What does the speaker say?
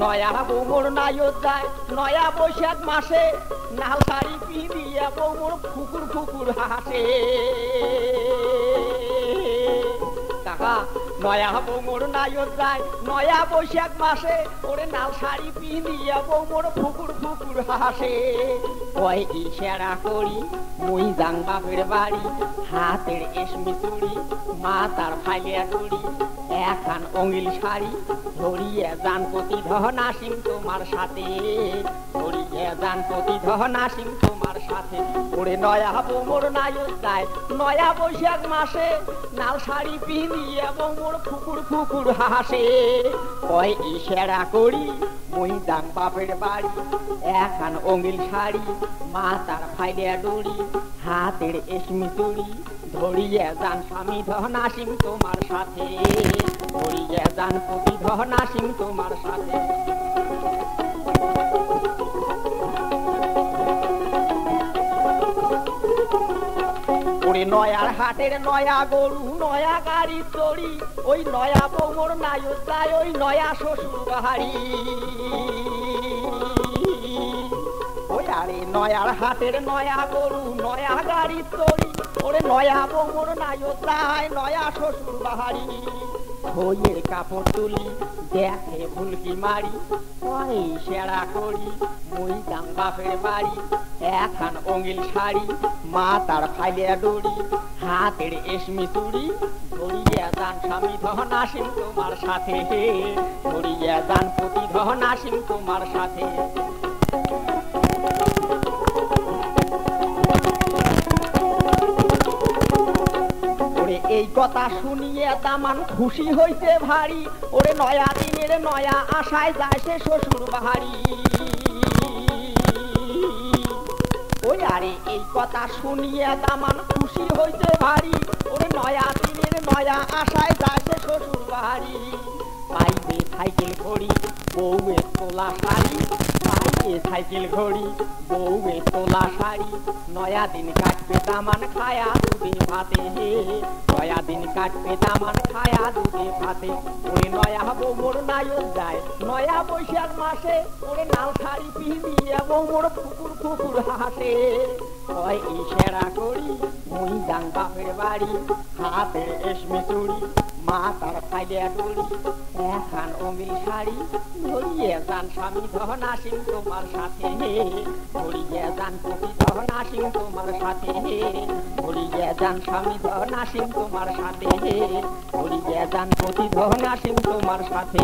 নয়া বৌমর নায়ত যায় নয়া বৈশাখ মাসে নাল শাড়ি পিঁধিয়া বৌমর ফুকুর ফুকুর হাসে। কাকা নয়া বৌমর নায়ত যায় নয়া বৈশাখ মাসে ওরে নাল শাড়ি পিঁধিয়া বৌমর ফুকুর ফুকুর হাসে। কয় ইশারা করি মুই যাং বাপের বাড়ি, হাতের এসমি চুড়ি মাথার ফাইলিয়া টুড়ি এখান অঙ্গিল শাড়ি ধরিয়ে যান প্রতিধন আসিম তোমার সাথে, ধরিয়ে যান প্রতিধন আসিম তোমার সাথে। ওরে নয়া বৌমর নায়ত যায় নয়া বৈশাখ মাসে নাল শাড়ি পিঁধিয়ে বৌমর ফুকুর ফুকুর হাসে। কয় ইশারা করি মুই যাং বাপের বাড়ি, এখান অঙ্গিল শাড়ি মাথার ফাইলিয়া ডুড়ি হাতের এসমি চুড়ি ধরিয়ে যান স্বামী ধন আসিম তোমার সাথে, ধরিয়ে যান প্রতিধন আসিম তোমার সাথে। ওরে নয়ার হাটের নয়া গরু নয়া গাড়ি চড়ি ওই নয়া বৌমর নায়ত যায় ওই নয়া শ্বশুর বাড়ি। ওই আরে নয়ার হাটের নয়া গরু নয়া গাড়ি চড়ি ওরে নয়া বৌমর নায়ত যায় নয়া শ্বশুর বাড়ি। বইয়ের কাপড় তুলি দেখে ফুলকি মারি, কয় সেরা করি মুই যাং বাপের বাড়ি, এখান অঙ্গিল শাড়ি মাথার ফাইলিয়া ডুড়ি হাতের এসমি চুড়ি ধরিয়ে যান স্বামী ধন আসিম তোমার সাথে, ধরিয়ে যান প্রতিধন আসিম তোমার সাথে। এই কথা শুনিয়ে দামান খুশি হইতে ভারী, ওরে নয়া দিনের নয়া আশায় যায় সে শ্বশুর বাড়ি। ওই আরে এই কথা শুনিয়ে দামান খুশি হইতে ভারী, ওরে নয়া দিনের নয়া আশায় যায় সে শ্বশুর বাড়ি। পাইবে সাইকেল ঘড়ি বউয়ে তোলা শাড়ি, পাইবে সাইকেল ঘড়ি বউয়ে তোলা শাড়ি, নয়া দিন কাটবে দামান খায়া দুধে ভাতে, নয়া দিন কাটবে দামান খায়া দুধে ভাতে। ওরে নয়া বৌমর নায়ত যায় নয়া বৈশাখ মাসে ওরে নাল শাড়ি পিঁধিয়ে বৌমর ফুকুর ফুকুর হাসে। কয় ইশারা করি মুই যাং বাপের বাড়ি, হাতের এসমি চুড়ি মাথার ফাইলিয়া ডুড়ি এখান অঙ্গিল শাড়ি ধরিয়ে যান স্বামী ধন আসিম তোমার সাথে, ধরিয়ে যান প্রতিধন আসিম তোমার সাথে, ধরিয়ে যান স্বামী ধন আসিম তোমার সাথে, ধরিয়ে যান প্রতিধন আসিম তোমার সাথে।